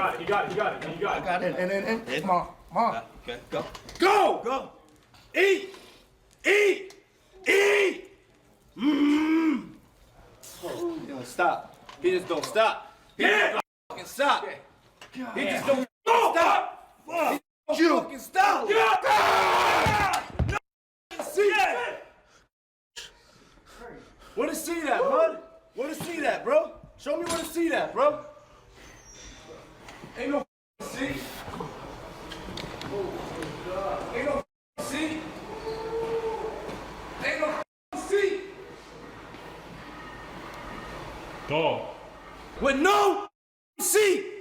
got it. You got it. You got it. You got it. Got it. And come on. Come on. Okay, go. Go! Go! Eat! Eat! Eat! Mmm! He don't stop. He just don't stop. He just don't fucking stop. He just don't stop. He don't fucking stop. See that? Where to see that, bud? Where to see that, bro? Show me where to see that, bro. Ain't no see. Ain't no see. Ain't no see. Dog. With no see.